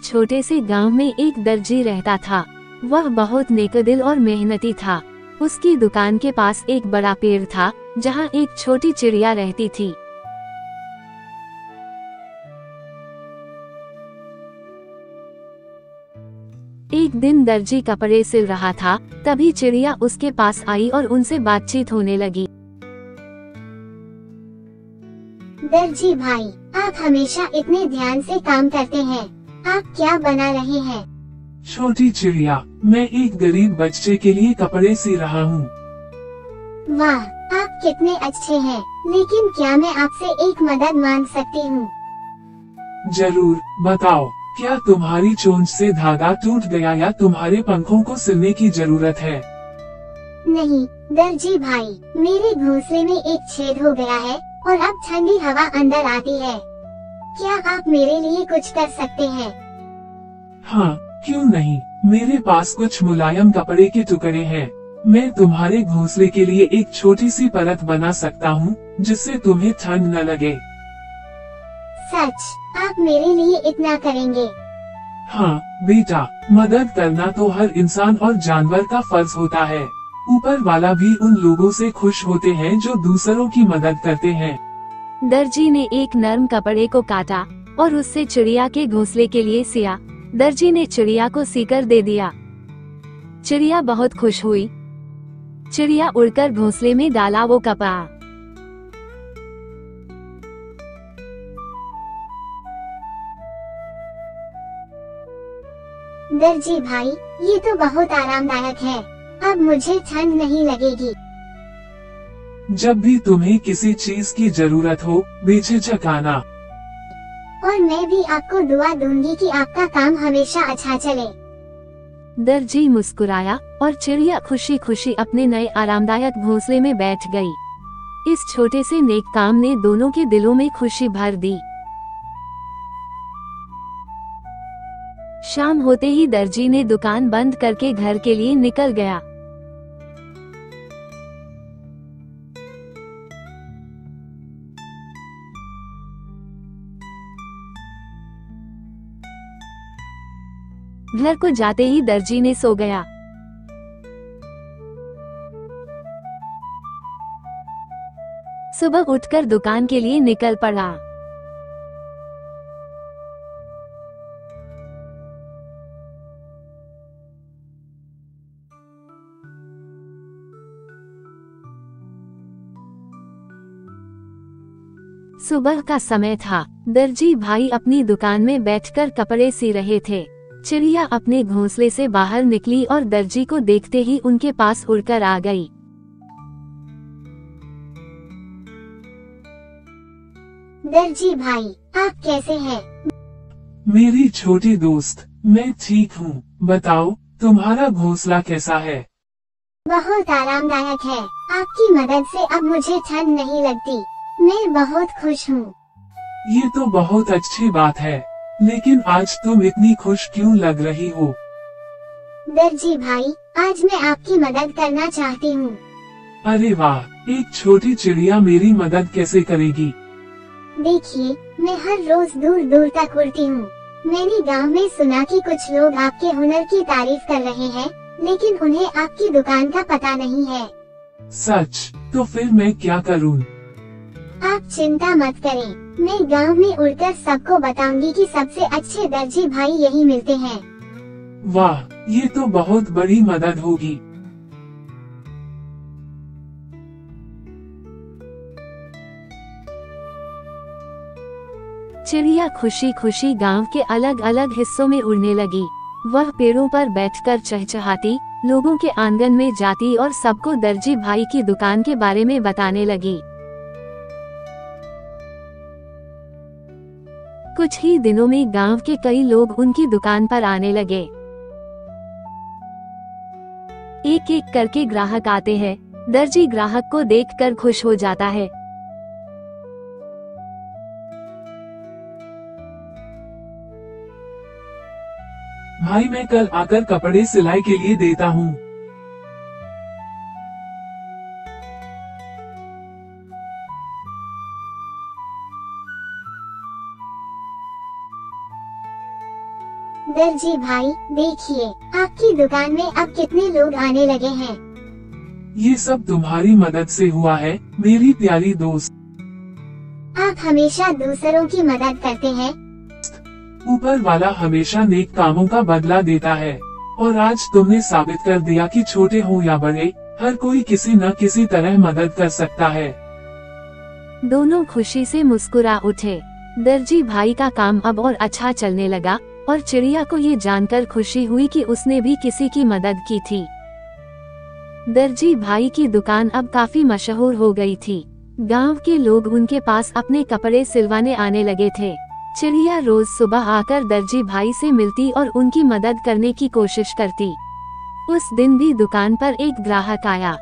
एक छोटे से गांव में एक दर्जी रहता था। वह बहुत नेकदिल और मेहनती था। उसकी दुकान के पास एक बड़ा पेड़ था जहां एक छोटी चिड़िया रहती थी। एक दिन दर्जी कपड़े सिल रहा था, तभी चिड़िया उसके पास आई और उनसे बातचीत होने लगी। दर्जी भाई, आप हमेशा इतने ध्यान से काम करते हैं। आप क्या बना रहे हैं? छोटी चिड़िया, मैं एक गरीब बच्चे के लिए कपड़े सी रहा हूँ। वाह, आप कितने अच्छे हैं। लेकिन क्या मैं आपसे एक मदद मांग सकती हूँ? जरूर, बताओ, क्या तुम्हारी चोंच से धागा टूट गया या तुम्हारे पंखों को सिलने की जरूरत है? नहीं दर्जी भाई, मेरे घोंसले में एक छेद हो गया है और अब ठंडी हवा अंदर आती है। क्या आप मेरे लिए कुछ कर सकते हैं? हाँ, क्यों नहीं। मेरे पास कुछ मुलायम कपड़े के टुकड़े हैं। मैं तुम्हारे घोंसले के लिए एक छोटी सी परत बना सकता हूँ जिससे तुम्हें ठंड न लगे। सच? आप मेरे लिए इतना करेंगे? हाँ बेटा, मदद करना तो हर इंसान और जानवर का फर्ज होता है। ऊपर वाला भी उन लोगों से खुश होते हैं जो दूसरों की मदद करते हैं। दर्जी ने एक नरम कपड़े को काटा और उससे चिड़िया के घोंसले के लिए सिया। दर्जी ने चिड़िया को सीकर दे दिया। चिड़िया बहुत खुश हुई। चिड़िया उड़कर घोंसले में डाला वो कपड़ा। दर्जी भाई, ये तो बहुत आरामदायक है। अब मुझे ठंड नहीं लगेगी। जब भी तुम्हें किसी चीज की जरूरत हो, बेझिझक आना। और मैं भी आपको दुआ दूंगी कि आपका काम हमेशा अच्छा चले। दर्जी मुस्कुराया और चिड़िया खुशी खुशी अपने नए आरामदायक घोंसले में बैठ गई। इस छोटे से नेक काम ने दोनों के दिलों में खुशी भर दी। शाम होते ही दर्जी ने दुकान बंद करके घर के लिए निकल गया। घर को जाते ही दर्जी ने सो गया। सुबह उठकर दुकान के लिए निकल पड़ा। सुबह का समय था। दर्जी भाई अपनी दुकान में बैठकर कपड़े सी रहे थे। चिड़िया अपने घोंसले से बाहर निकली और दर्जी को देखते ही उनके पास उड़कर आ गई। दर्जी भाई, आप कैसे हैं? मेरी छोटी दोस्त, मैं ठीक हूँ। बताओ, तुम्हारा घोंसला कैसा है? बहुत आरामदायक है। आपकी मदद से अब मुझे ठंड नहीं लगती। मैं बहुत खुश हूँ। ये तो बहुत अच्छी बात है, लेकिन आज तुम इतनी खुश क्यों लग रही हो? दर्जी भाई, आज मैं आपकी मदद करना चाहती हूँ। अरे वाह, एक छोटी चिड़िया मेरी मदद कैसे करेगी? देखिए, मैं हर रोज दूर दूर तक उड़ती हूँ। मैंने गांव में सुना कि कुछ लोग आपके हुनर की तारीफ कर रहे हैं, लेकिन उन्हें आपकी दुकान का पता नहीं है। सच? तो फिर मैं क्या करूँ? आप चिंता मत करें, मैं गांव में उड़कर सबको बताऊंगी कि सबसे अच्छे दर्जी भाई यही मिलते हैं। वाह, ये तो बहुत बड़ी मदद होगी। चिड़िया खुशी खुशी गांव के अलग अलग हिस्सों में उड़ने लगी। वह पेड़ों पर बैठकर चहचहाती, लोगों के आंगन में जाती और सबको दर्जी भाई की दुकान के बारे में बताने लगी। कुछ ही दिनों में गांव के कई लोग उनकी दुकान पर आने लगे। एक एक करके ग्राहक आते हैं। दर्जी ग्राहक को देखकर खुश हो जाता है। भाई, मैं कल आकर कपड़े सिलाई के लिए देता हूँ। दर्जी भाई, देखिए, आपकी दुकान में अब कितने लोग आने लगे हैं। ये सब तुम्हारी मदद से हुआ है, मेरी प्यारी दोस्त। आप हमेशा दूसरों की मदद करते हैं। ऊपर वाला हमेशा नेक कामों का बदला देता है, और आज तुमने साबित कर दिया कि छोटे हो या बड़े, हर कोई किसी न किसी तरह मदद कर सकता है। दोनों खुशी से मुस्कुरा उठे। दर्जी भाई का काम अब और अच्छा चलने लगा और चिड़िया को ये जानकर खुशी हुई कि उसने भी किसी की मदद की थी। दर्जी भाई की दुकान अब काफी मशहूर हो गई थी। गांव के लोग उनके पास अपने कपड़े सिलवाने आने लगे थे। चिड़िया रोज सुबह आकर दर्जी भाई से मिलती और उनकी मदद करने की कोशिश करती। उस दिन भी दुकान पर एक ग्राहक आया।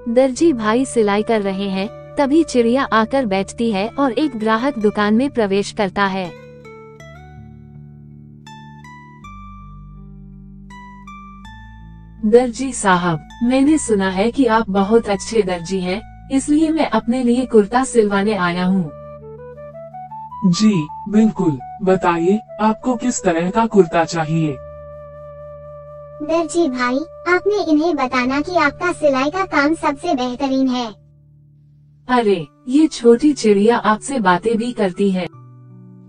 दर्जी भाई सिलाई कर रहे हैं, तभी चिड़िया आकर बैठती है और एक ग्राहक दुकान में प्रवेश करता है। दर्जी साहब, मैंने सुना है कि आप बहुत अच्छे दर्जी हैं, इसलिए मैं अपने लिए कुर्ता सिलवाने आया हूँ। जी बिल्कुल, बताइए आपको किस तरह का कुर्ता चाहिए। दर्जी भाई, आपने इन्हें बताना कि आपका सिलाई का काम सबसे बेहतरीन है। अरे, ये छोटी चिड़िया आपसे बातें भी करती है।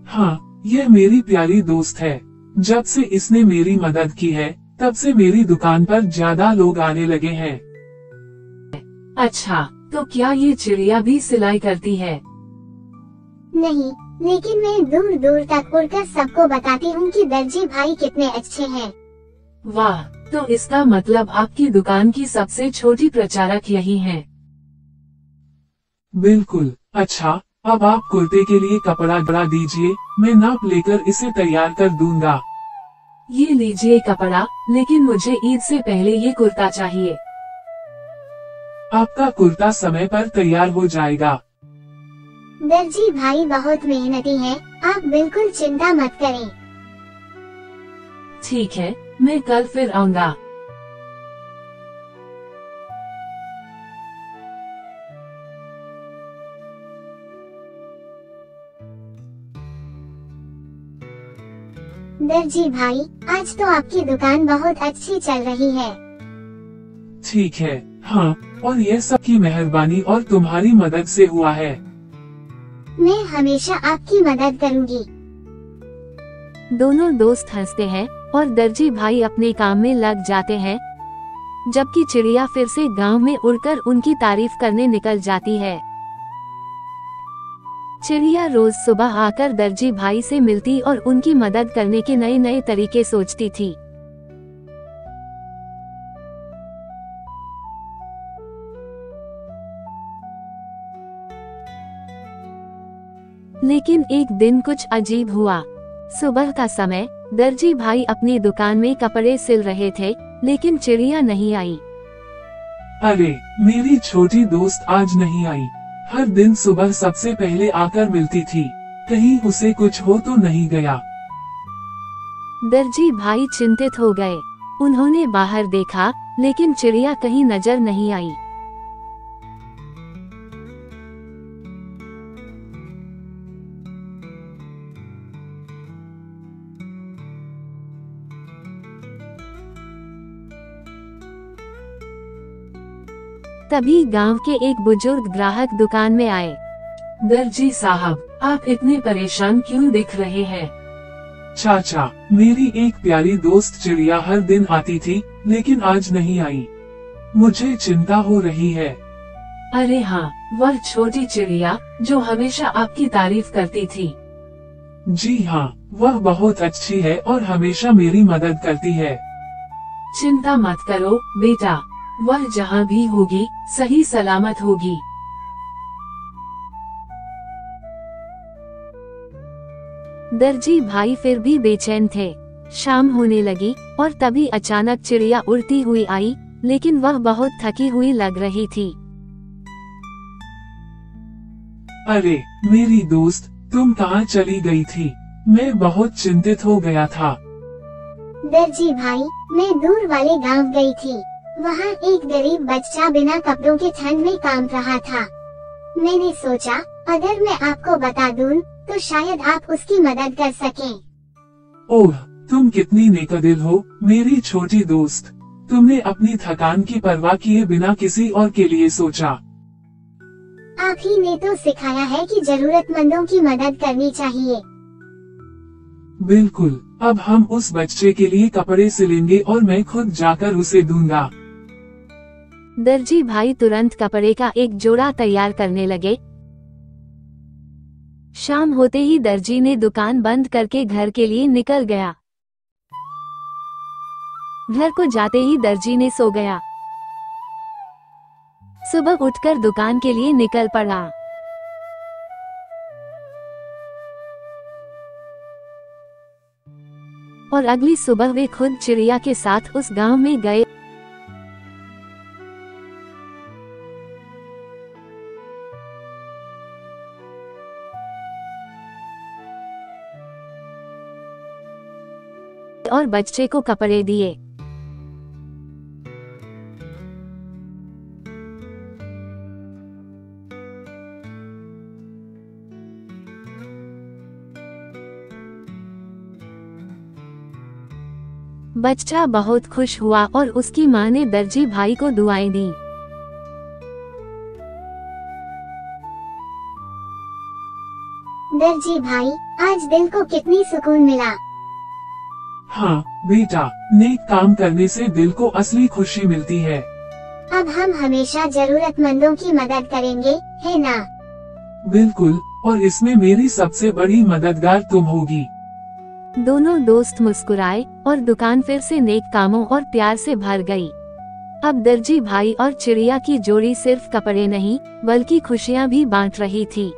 हाँ, यह मेरी प्यारी दोस्त है। जब से इसने मेरी मदद की है, तब से मेरी दुकान पर ज्यादा लोग आने लगे हैं। अच्छा, तो क्या ये चिड़िया भी सिलाई करती है? नहीं, लेकिन मैं दूर दूर तक उड़कर सबको बताती हूँ कि दर्जी भाई कितने अच्छे हैं। वाह, तो इसका मतलब आपकी दुकान की सबसे छोटी प्रचारक यही हैं। बिल्कुल। अच्छा, अब आप कुर्ते के लिए कपड़ा बढ़ा दीजिए, मैं नाप लेकर इसे तैयार कर दूंगा। ये लीजिए कपड़ा, लेकिन मुझे ईद से पहले ये कुर्ता चाहिए। आपका कुर्ता समय पर तैयार हो जाएगा। दर्जी भाई बहुत मेहनती हैं, आप बिल्कुल चिंता मत करें। ठीक है, मैं कल फिर आऊंगा। दर्जी भाई, आज तो आपकी दुकान बहुत अच्छी चल रही है। ठीक है, हाँ, और यह सब की मेहरबानी और तुम्हारी मदद से हुआ है। मैं हमेशा आपकी मदद करूंगी। दोनों दोस्त हंसते हैं और दर्जी भाई अपने काम में लग जाते हैं, जबकि चिड़िया फिर से गांव में उड़कर उनकी तारीफ करने निकल जाती है। चिड़िया रोज सुबह आकर दर्जी भाई से मिलती और उनकी मदद करने के नए नए तरीके सोचती थी। लेकिन एक दिन कुछ अजीब हुआ। सुबह का समय, दर्जी भाई अपनी दुकान में कपड़े सिल रहे थे, लेकिन चिड़िया नहीं आई। अरे, मेरी छोटी दोस्त आज नहीं आई। हर दिन सुबह सबसे पहले आकर मिलती थी, कहीं उसे कुछ हो तो नहीं गया। दर्जी भाई चिंतित हो गए। उन्होंने बाहर देखा, लेकिन चिड़िया कहीं नजर नहीं आई। तभी गांव के एक बुजुर्ग ग्राहक दुकान में आए। दर्जी साहब, आप इतने परेशान क्यों दिख रहे हैं? चाचा, मेरी एक प्यारी दोस्त चिड़िया हर दिन आती थी, लेकिन आज नहीं आई। मुझे चिंता हो रही है। अरे हाँ, वह छोटी चिड़िया जो हमेशा आपकी तारीफ करती थी। जी हाँ, वह बहुत अच्छी है और हमेशा मेरी मदद करती है। चिंता मत करो बेटा, वह जहाँ भी होगी सही सलामत होगी। दर्जी भाई फिर भी बेचैन थे। शाम होने लगी और तभी अचानक चिड़िया उड़ती हुई आई, लेकिन वह बहुत थकी हुई लग रही थी। अरे मेरी दोस्त, तुम कहाँ चली गई थी? मैं बहुत चिंतित हो गया था। दर्जी भाई, मैं दूर वाले गांव गई थी। वहाँ एक गरीब बच्चा बिना कपड़ों के ठंड में काम रहा था। मैंने सोचा अगर मैं आपको बता दूं, तो शायद आप उसकी मदद कर सकें। ओह, तुम कितनी नेकदिल हो मेरी छोटी दोस्त। तुमने अपनी थकान की परवाह किए बिना किसी और के लिए सोचा। आप ही ने तो सिखाया है कि जरूरतमंदों की मदद करनी चाहिए। बिल्कुल, अब हम उस बच्चे के लिए कपड़े सिलेंगे और मैं खुद जाकर उसे दूंगा। दर्जी भाई तुरंत कपड़े का एक जोड़ा तैयार करने लगे। शाम होते ही दर्जी ने दुकान बंद करके घर के लिए निकल गया। घर को जाते ही दर्जी ने सो गया। सुबह उठकर दुकान के लिए निकल पड़ा। और अगली सुबह वे खुद चिड़िया के साथ उस गांव में गए। और बच्चे को कपड़े दिए। बच्चा बहुत खुश हुआ और उसकी माँ ने दर्जी भाई को दुआएं दी। दर्जी भाई, आज दिल को कितनी सुकून मिला। हाँ बेटा, नेक काम करने से दिल को असली खुशी मिलती है। अब हम हमेशा जरूरतमंदों की मदद करेंगे, है ना? बिल्कुल, और इसमें मेरी सबसे बड़ी मददगार तुम होगी। दोनों दोस्त मुस्कुराए और दुकान फिर से नेक कामों और प्यार से भर गई। अब दर्जी भाई और चिड़िया की जोड़ी सिर्फ कपड़े नहीं बल्कि खुशियाँ भी बांट रही थी।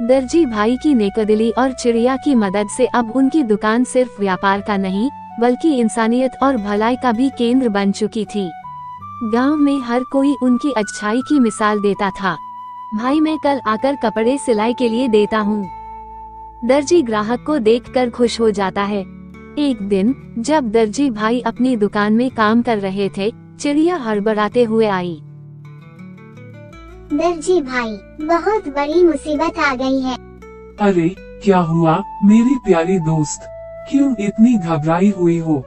दर्जी भाई की नेकदिली और चिड़िया की मदद से अब उनकी दुकान सिर्फ व्यापार का नहीं बल्कि इंसानियत और भलाई का भी केंद्र बन चुकी थी। गांव में हर कोई उनकी अच्छाई की मिसाल देता था। भाई मैं कल आकर कपड़े सिलाई के लिए देता हूँ। दर्जी ग्राहक को देखकर खुश हो जाता है। एक दिन जब दर्जी भाई अपनी दुकान में काम कर रहे थे, चिड़िया हड़बड़ाते हुए आई। दर्जी भाई, बहुत बड़ी मुसीबत आ गई है। अरे क्या हुआ मेरी प्यारी दोस्त, क्यों इतनी घबराई हुई हो?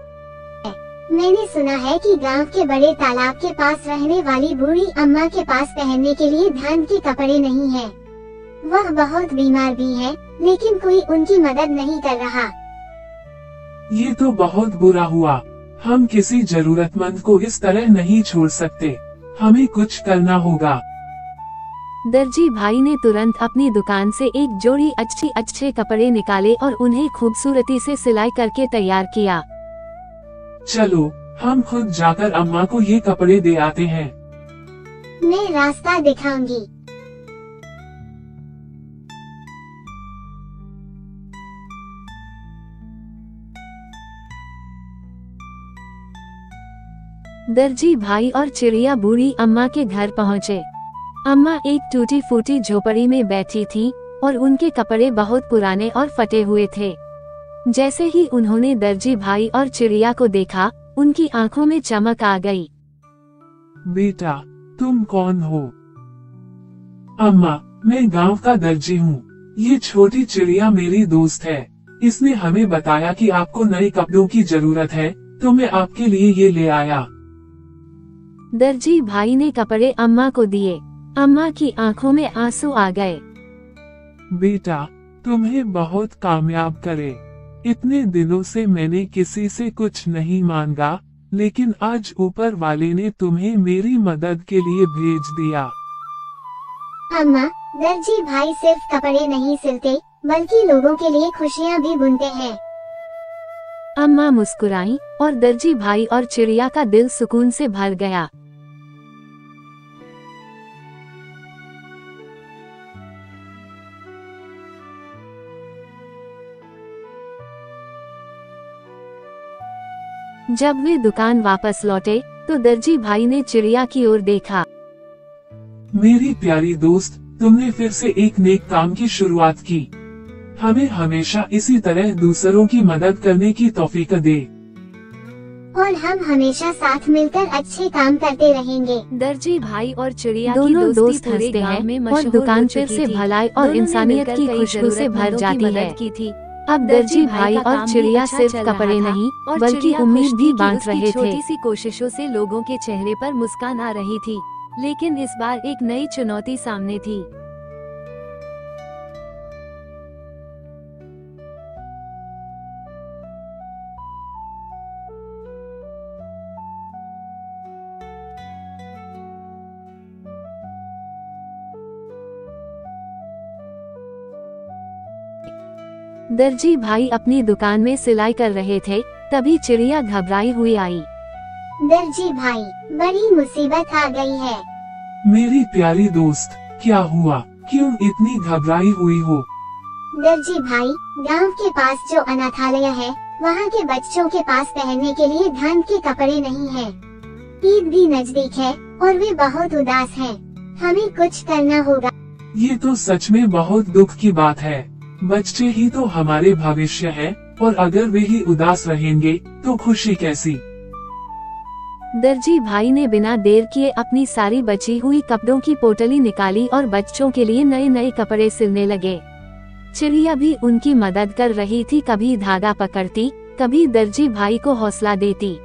मैंने सुना है कि गांव के बड़े तालाब के पास रहने वाली बूढ़ी अम्मा के पास पहनने के लिए धान के कपड़े नहीं हैं। वह बहुत बीमार भी है, लेकिन कोई उनकी मदद नहीं कर रहा। ये तो बहुत बुरा हुआ। हम किसी जरूरतमंद को इस तरह नहीं छोड़ सकते। हमें कुछ करना होगा। दर्जी भाई ने तुरंत अपनी दुकान से एक जोड़ी अच्छे कपड़े निकाले और उन्हें खूबसूरती से सिलाई करके तैयार किया। चलो हम खुद जाकर अम्मा को ये कपड़े दे आते हैं। मैं रास्ता दिखाऊंगी। दर्जी भाई और चिड़िया बूढ़ी अम्मा के घर पहुँचे। अम्मा एक टूटी फूटी झोपड़ी में बैठी थी और उनके कपड़े बहुत पुराने और फटे हुए थे। जैसे ही उन्होंने दर्जी भाई और चिड़िया को देखा, उनकी आंखों में चमक आ गई। बेटा, तुम कौन हो? अम्मा, मैं गांव का दर्जी हूँ। ये छोटी चिड़िया मेरी दोस्त है। इसने हमें बताया कि आपको नए कपड़ों की जरूरत है, तो मैं आपके लिए ये ले आया। दर्जी भाई ने कपड़े अम्मा को दिए। अम्मा की आंखों में आंसू आ गए। बेटा, तुम्हें बहुत कामयाब करे। इतने दिनों से मैंने किसी से कुछ नहीं मांगा, लेकिन आज ऊपर वाले ने तुम्हें मेरी मदद के लिए भेज दिया। अम्मा, दर्जी भाई सिर्फ कपड़े नहीं सिलते, बल्कि लोगों के लिए खुशियाँ भी बुनते हैं। अम्मा मुस्कुराई और दर्जी भाई और चिड़िया का दिल सुकून से भर गया। जब वे दुकान वापस लौटे तो दर्जी भाई ने चिड़िया की ओर देखा। मेरी प्यारी दोस्त, तुमने फिर से एक नेक काम की शुरुआत की। हमें हमेशा इसी तरह दूसरों की मदद करने की तौफीक दे। और हम हमेशा साथ मिलकर अच्छे काम करते रहेंगे। दर्जी भाई और चिड़िया दोनों दोस्त हंसते हैं और दुकान फिर से भलाई और इंसानियत की खुशबू से भर जाती है। अब दर्जी भाई और चिड़िया सिर्फ कपड़े नहीं बल्कि उम्मीद भी बांट रहे थे। छोटी सी कोशिशों से लोगों के चेहरे पर मुस्कान आ रही थी, लेकिन इस बार एक नई चुनौती सामने थी। दर्जी भाई अपनी दुकान में सिलाई कर रहे थे, तभी चिड़िया घबराई हुई आई। दर्जी भाई, बड़ी मुसीबत आ गई है। मेरी प्यारी दोस्त, क्या हुआ? क्यों इतनी घबराई हुई हो? दर्जी भाई, गांव के पास जो अनाथालय है, वहाँ के बच्चों के पास पहनने के लिए धान के कपड़े नहीं हैं। ईद भी नजदीक है और वे बहुत उदास हैं। हमें कुछ करना होगा। ये तो सच में बहुत दुख की बात है। बच्चे ही तो हमारे भविष्य है, और अगर वे ही उदास रहेंगे तो खुशी कैसी? दर्जी भाई ने बिना देर किए अपनी सारी बची हुई कपड़ों की पोटली निकाली और बच्चों के लिए नए नए कपड़े सिलने लगे। चिड़िया भी उनकी मदद कर रही थी, कभी धागा पकड़ती, कभी दर्जी भाई को हौसला देती।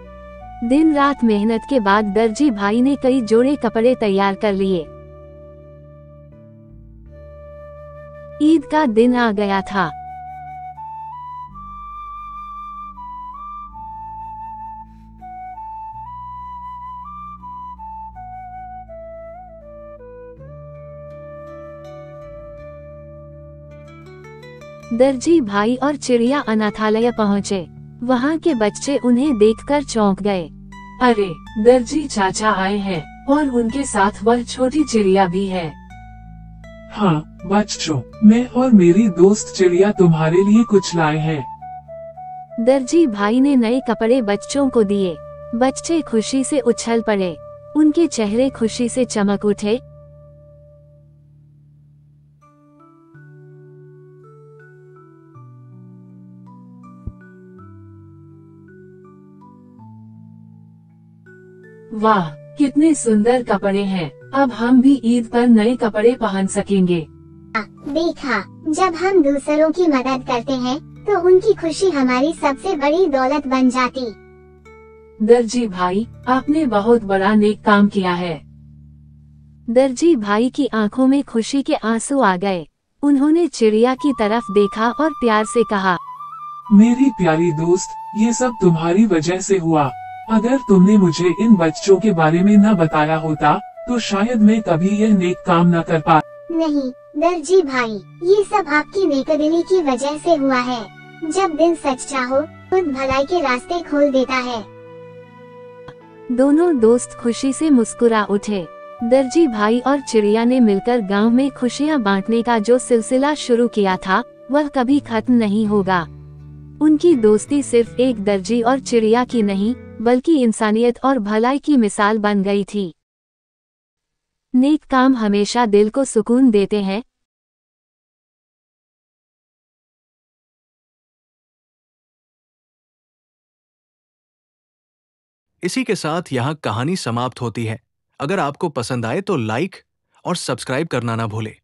दिन रात मेहनत के बाद दर्जी भाई ने कई जोड़े कपड़े तैयार कर लिए। ईद का दिन आ गया था। दर्जी भाई और चिड़िया अनाथालय पहुँचे। वहाँ के बच्चे उन्हें देखकर चौंक गए। अरे, दर्जी चाचा आए हैं और उनके साथ वह छोटी चिड़िया भी है। हाँ बच्चों, मैं और मेरी दोस्त चिड़िया तुम्हारे लिए कुछ लाए हैं। दर्जी भाई ने नए कपड़े बच्चों को दिए। बच्चे खुशी से उछल पड़े, उनके चेहरे खुशी से चमक उठे। वाह, कितने सुंदर कपड़े हैं। अब हम भी ईद पर नए कपड़े पहन सकेंगे। देखा, जब हम दूसरों की मदद करते हैं तो उनकी खुशी हमारी सबसे बड़ी दौलत बन जाती। दर्जी भाई, आपने बहुत बड़ा नेक काम किया है। दर्जी भाई की आंखों में खुशी के आंसू आ गए। उन्होंने चिड़िया की तरफ देखा और प्यार से कहा, मेरी प्यारी दोस्त, ये सब तुम्हारी वजह से हुआ। अगर तुमने मुझे इन बच्चों के बारे में न बताया होता तो शायद मैं कभी यह नेक काम न कर पा। नहीं दर्जी भाई, ये सब आपकी नेकदिली की वजह से हुआ है। जब दिन सच चाहो, खुद भलाई के रास्ते खोल देता है। दोनों दोस्त खुशी से मुस्कुरा उठे। दर्जी भाई और चिड़िया ने मिलकर गांव में खुशियां बांटने का जो सिलसिला शुरू किया था, वह कभी खत्म नहीं होगा। उनकी दोस्ती सिर्फ एक दर्जी और चिड़िया की नहीं, बल्कि इंसानियत और भलाई की मिसाल बन गई थी। नेक काम हमेशा दिल को सुकून देते हैं। इसी के साथ यहाँ कहानी समाप्त होती है। अगर आपको पसंद आए तो लाइक और सब्सक्राइब करना ना भूलें।